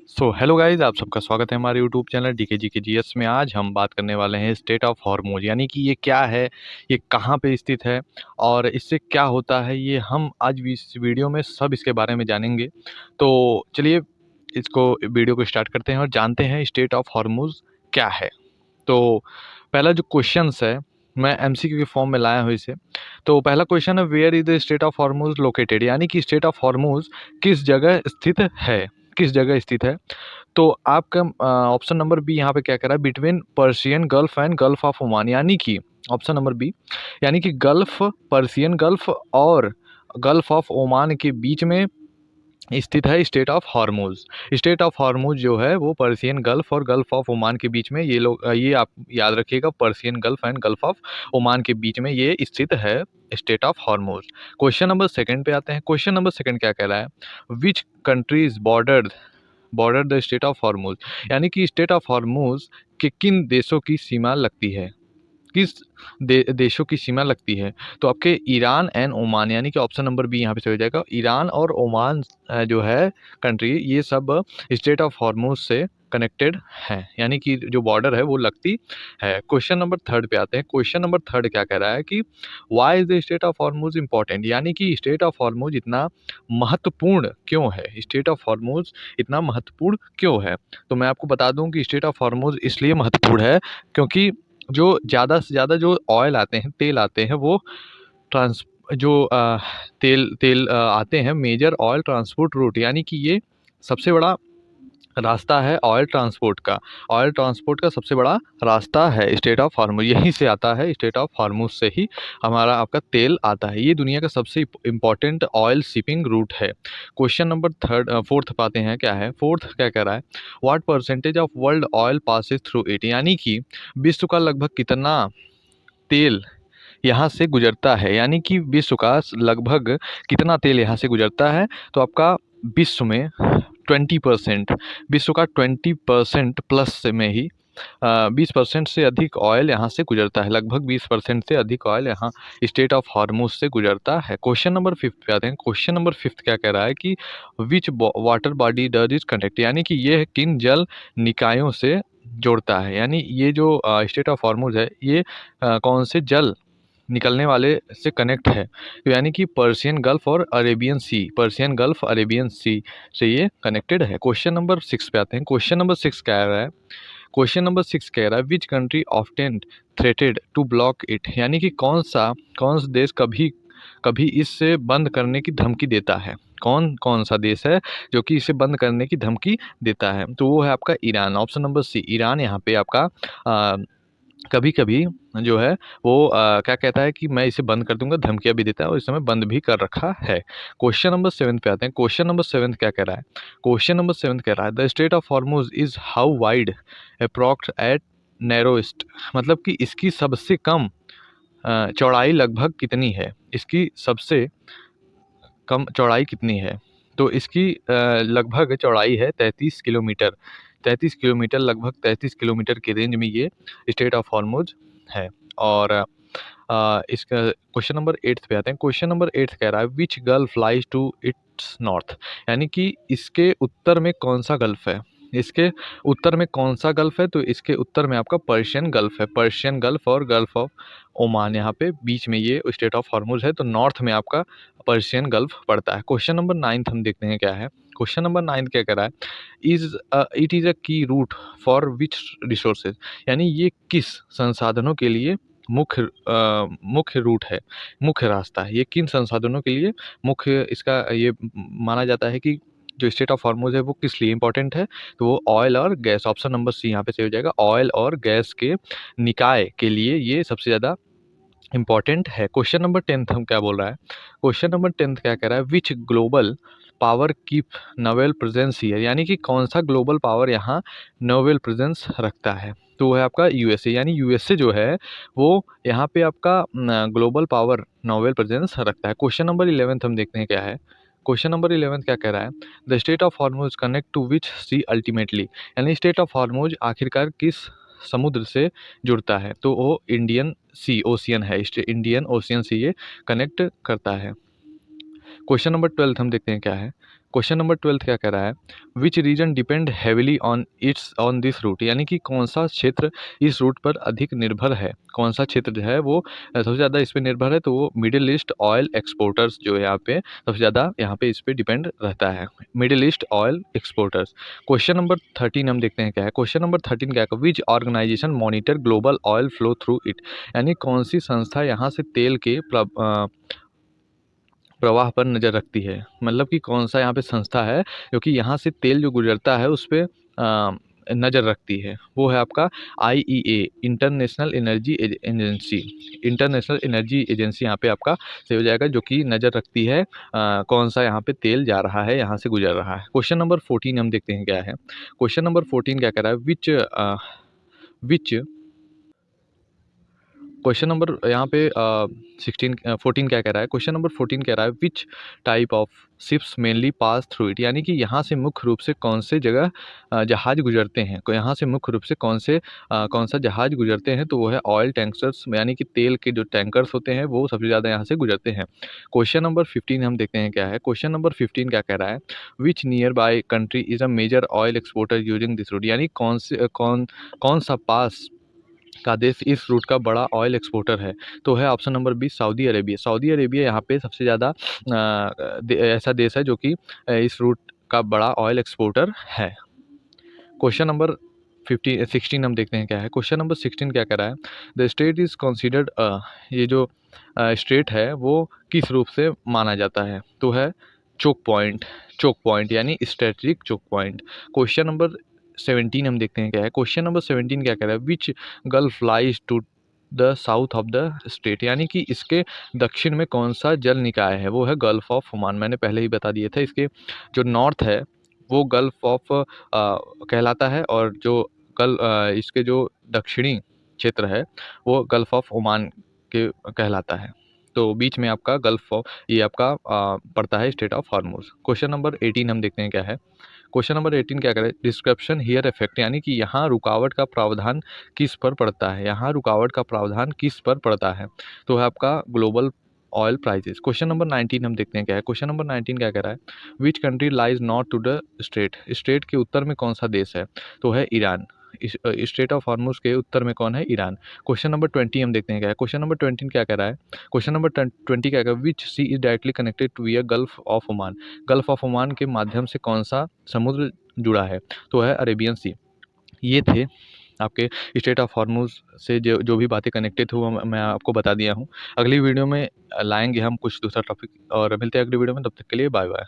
Hello guys, आप सबका स्वागत है हमारे यूट्यूब चैनल डीके जी के जीएस में। आज हम बात करने वाले हैं स्टेट ऑफ हॉर्मोज, यानी कि ये क्या है, ये कहाँ पे स्थित है और इससे क्या होता है, ये हम आज भी इस वीडियो में सब इसके बारे में जानेंगे। तो चलिए इसको वीडियो को स्टार्ट करते हैं और जानते हैं स्टेट ऑफ हॉर्मोज क्या है। तो पहला जो क्वेश्चंस है, मैं एमसीक्यू के फॉर्म में लाया हूँ इसे। तो पहला क्वेश्चन है, where is the strait of Hormuz located, यानी कि स्टेट ऑफ हॉर्मोज किस जगह स्थित है, किस जगह स्थित है। तो आपका ऑप्शन नंबर बी यहाँ पे क्या कह रहा है, between Persian gulf and gulf of Oman, यानी कि ऑप्शन नंबर बी, यानी कि गल्फ, पर्शियन गल्फ और गल्फ ऑफ ओमान के बीच में स्थित है state of Hormoz. State of Hormoz जो है वो पर्शियन गल्फ और गल्फ ऑफ ओमान के बीच में, ये लोग ये आप याद रखिएगा, Persian gulf and gulf of Oman के बीच में ये स्थित है state of Hormoz. Question number second पे आते हैं। क्वेश्चन नंबर सेकंड क्या कह रहा है, which countries border the strait of Hormoz, यानी कि स्टेट ऑफ हॉर्मोज के किन देशों की सीमा लगती है, किस देशों की सीमा लगती है। तो आपके ईरान एंड ओमान, यानी कि ऑप्शन नंबर बी यहाँ पे सही हो जाएगा। ईरान और ओमान जो है कंट्री, ये सब स्टेट ऑफ हॉर्मोज से कनेक्टेड हैं, यानी कि जो बॉर्डर है वो लगती है। क्वेश्चन नंबर थर्ड पे आते हैं। क्वेश्चन नंबर थर्ड क्या कह रहा है कि why is the strait of Hormuz important, यानी कि स्टेट ऑफ हॉर्मोज इतना महत्वपूर्ण क्यों है, स्टेट ऑफ हॉर्मोज इतना महत्वपूर्ण क्यों है। तो मैं आपको बता दूं कि स्टेट ऑफ हॉर्मोज इसलिए महत्वपूर्ण है क्योंकि जो ज़्यादा से ज़्यादा जो ऑयल आते हैं, तेल आते हैं, वो ट्रांस जो तेल तेल आते हैं मेजर ऑयल ट्रांसपोर्ट रूट, यानी कि ये सबसे बड़ा रास्ता है ऑयल ट्रांसपोर्ट का। ऑयल ट्रांसपोर्ट का सबसे बड़ा रास्ता है स्टेट ऑफ हॉर्मोज, यहीं से आता है, स्टेट ऑफ हॉर्मोज से ही हमारा आपका तेल आता है। ये दुनिया का सबसे इम्पोर्टेंट ऑयल शिपिंग रूट है। क्वेश्चन नंबर फोर्थ पाते हैं, क्या है फोर्थ, क्या कह रहा है, what percentage of world oil passes through it, यानी कि विश्व का लगभग कितना तेल यहाँ से गुजरता है, यानी कि विश्व का लगभग कितना तेल यहाँ से गुजरता है। तो आपका विश्व में 20%, विश्व का 20% प्लस से में ही 20% से अधिक ऑयल यहाँ से गुजरता है, लगभग 20% से अधिक ऑयल यहाँ स्टेट ऑफ हॉर्मोज से गुजरता है। क्वेश्चन नंबर फिफ्थ पे आते हैं। क्वेश्चन नंबर फिफ्थ क्या कह रहा है कि which water body does is connect, यानी कि ये किन जल निकायों से जोड़ता है, यानी ये जो स्टेट ऑफ हॉर्मोज है ये कौन से जल निकलने वाले से कनेक्ट है। तो यानी कि पर्शियन गल्फ और अरेबियन सी, पर्शियन गल्फ अरेबियन सी से ये कनेक्टेड है। क्वेश्चन नंबर सिक्स पे आते हैं। क्वेश्चन नंबर सिक्स कह रहा है, क्वेश्चन नंबर सिक्स कह रहा है which country often threatened to block it, यानी कि कौन सा देश कभी कभी इससे बंद करने की धमकी देता है, कौन कौन सा देश है जो कि इसे बंद करने की धमकी देता है। तो वो है आपका Iran, option number C, Iran यहाँ पे आपका कभी कभी जो है वो क्या कहता है कि मैं इसे बंद कर दूंगा, धमकियां भी देता है और इस समय बंद भी कर रखा है। क्वेश्चन नंबर सेवन पे आते हैं। क्वेश्चन नंबर सेवन क्या कह रहा है, क्वेश्चन नंबर सेवन कह रहा है the strait of Hormuz is how wide approx at narrowest, मतलब कि इसकी सबसे कम चौड़ाई लगभग कितनी है, इसकी सबसे कम चौड़ाई कितनी है। तो इसकी लगभग चौड़ाई है 33 किलोमीटर, 33 किलोमीटर, लगभग 33 किलोमीटर की रेंज में ये स्टेट ऑफ हॉर्मोज है। और इसका क्वेश्चन नंबर एट्थ पे आते हैं। क्वेश्चन नंबर एट्थ कह रहा है which gulf lies to its north, यानी कि इसके उत्तर में कौन सा गल्फ है, इसके उत्तर में कौन सा गल्फ है। तो इसके उत्तर में आपका पर्शियन गल्फ है, पर्शियन गल्फ और गल्फ ऑफ ओमान, यहाँ पे बीच में ये स्टेट ऑफ हॉर्मोज है। तो नॉर्थ में आपका पर्शियन गल्फ पड़ता है। क्वेश्चन नंबर नाइन्थ हम देखते हैं क्या है। क्वेश्चन नंबर नाइन्थ क्या कह रहा है, इट इज़ अ की रूट फॉर विच रिसोर्सेज, यानी ये किस संसाधनों के लिए मुख्य रूट है, मुख्य रास्ता है, ये किन संसाधनों के लिए मुख्य इसका ये माना जाता है कि जो स्टेट ऑफ हॉर्मोज है वो किस लिए इंपॉर्टेंट है। तो वो ऑयल और गैस, ऑप्शन नंबर सी यहाँ पे सही हो जाएगा, ऑयल और गैस के निकाय के लिए ये सबसे ज़्यादा इम्पॉर्टेंट है। क्वेश्चन नंबर टेंथ हम क्या बोल रहा है, क्वेश्चन नंबर टेंथ क्या कह रहा है which global power keep naval presence here, यानी कि कौन सा ग्लोबल पावर यहाँ नोवेल प्रेजेंस रखता है। तो वो है आपका यूएसए, यानी यूएसए जो है वो यहाँ पे आपका ग्लोबल पावर नोवेल प्रेजेंस रखता है। क्वेश्चन नंबर इलेवेंथ हम देखते हैं क्या है। क्वेश्चन नंबर इलेवेंथ क्या कह रहा है, the strait of Hormuz connect to which sea ultimately, यानी स्टेट ऑफ हॉर्मोज आखिरकार किस समुद्र से जुड़ता है। तो वो इंडियन सी ओशियन है, इंडियन ओशियन से ये कनेक्ट करता है। क्वेश्चन नंबर ट्वेल्थ हम देखते हैं क्या है। क्वेश्चन नंबर 12 क्या कह रहा है, which region depend heavily on this route, यानी कि कौन सा क्षेत्र इस रूट पर अधिक निर्भर है, कौन सा क्षेत्र जो है वो सबसे ज़्यादा इस पे निर्भर है, तो वो मिडिल ईस्ट ऑयल एक्सपोर्टर्स जो है यहाँ पे सबसे ज़्यादा यहाँ पे इस पे डिपेंड रहता है, middle east oil exporters. Question number 13 हम देखते हैं क्या है, क्वेश्चन नंबर 13 क्या है, which organisation monitor global oil flow through it, यानी कौन सी संस्था यहाँ से तेल के प्रवाह पर नज़र रखती है, मतलब कि कौन सा यहाँ पे संस्था है जो कि यहाँ से तेल जो गुजरता है उस पे नज़र रखती है, वो है आपका IEA, international energy agency. International energy agency यहाँ पे आपका सही हो जाएगा, जो कि नज़र रखती है कौन सा यहाँ पे तेल जा रहा है, यहाँ से गुजर रहा है। क्वेश्चन नंबर 14 हम देखते हैं क्या है, क्वेश्चन नंबर 14 क्या कह रहा है, विच क्वेश्चन नंबर यहाँ पे 14 क्या कह रहा है, क्वेश्चन नंबर 14 कह रहा है, which type of ships mainly pass through it, यानी कि यहाँ से मुख्य रूप से कौन से जगह जहाज गुजरते हैं, यहाँ से मुख्य रूप से कौन सा जहाज गुजरते हैं, तो वो है ऑयल टैंकर्स, यानी कि तेल के जो टैंकर्स होते हैं वो सबसे ज़्यादा यहाँ से गुजरते हैं। क्वेश्चन नंबर 15 हम देखते हैं क्या है, क्वेश्चन नंबर 15 क्या कह रहा है, which nearby country is a major oil exporter using this route, यानी कौन सा पास का देश इस रूट का बड़ा ऑयल एक्सपोर्टर है, तो है option number B Saudi Arabia. Saudi Arabia यहाँ पे सबसे ज़्यादा ऐसा देश है जो कि इस रूट का बड़ा ऑयल एक्सपोर्टर है। क्वेश्चन नंबर 16 हम देखते हैं क्या है, क्वेश्चन नंबर 16 क्या कह रहा है, द स्टेट इज़ कंसिडर्ड, ये जो स्टेट है वो किस रूप से माना जाता है, तो है चोक पॉइंट यानी strategic choke point. Question number 17 हम देखते हैं क्या है, क्वेश्चन नंबर 17 क्या कह रहा है, which gulf lies to the south of the state, यानी कि इसके दक्षिण में कौन सा जल निकाय है, वो है गल्फ ऑफ ओमान। मैंने पहले ही बता दिया था, इसके जो नॉर्थ है वो गल्फ ऑफ कहलाता है, और जो इसके जो दक्षिणी क्षेत्र है वो गल्फ ऑफ ओमान के कहलाता है। तो बीच में आपका गल्फ ऑफ ये आपका पड़ता है state of Hormuz. Question number 18 हम देखते हैं क्या है, क्वेश्चन नंबर 18 क्या करे, डिस्क्रिप्शन हियर इफेक्ट, यानी कि यहाँ रुकावट का प्रावधान किस पर पड़ता है, यहाँ रुकावट का प्रावधान किस पर पड़ता है, तो है आपका global oil prices. Question number 19 हम देखते हैं क्या है, क्वेश्चन नंबर 19 क्या कह रहा है, which country lies north to the strait के उत्तर में कौन सा देश है, तो है ईरान। स्टेट ऑफ हॉर्मुज के उत्तर में कौन है, ईरान। क्वेश्चन नंबर 20 हम देखते हैं क्या है, क्वेश्चन नंबर 20 क्या कह रहा है, क्वेश्चन नंबर 20 क्या कह रहा है, विच सी इज डायरेक्टली कनेक्टेड टू य gulf of Oman, gulf of Oman के माध्यम से कौन सा समुद्र जुड़ा है, तो है अरेबियन सी। ये थे आपके स्टेट ऑफ हॉर्मुज से जो जो भी बातें कनेक्टेड थे वो मैं आपको बता दिया हूँ। अगली वीडियो में लाएंगे हम कुछ दूसरा टॉपिक, और मिलते हैं अगली वीडियो में, तब तक के लिए बाय बाय।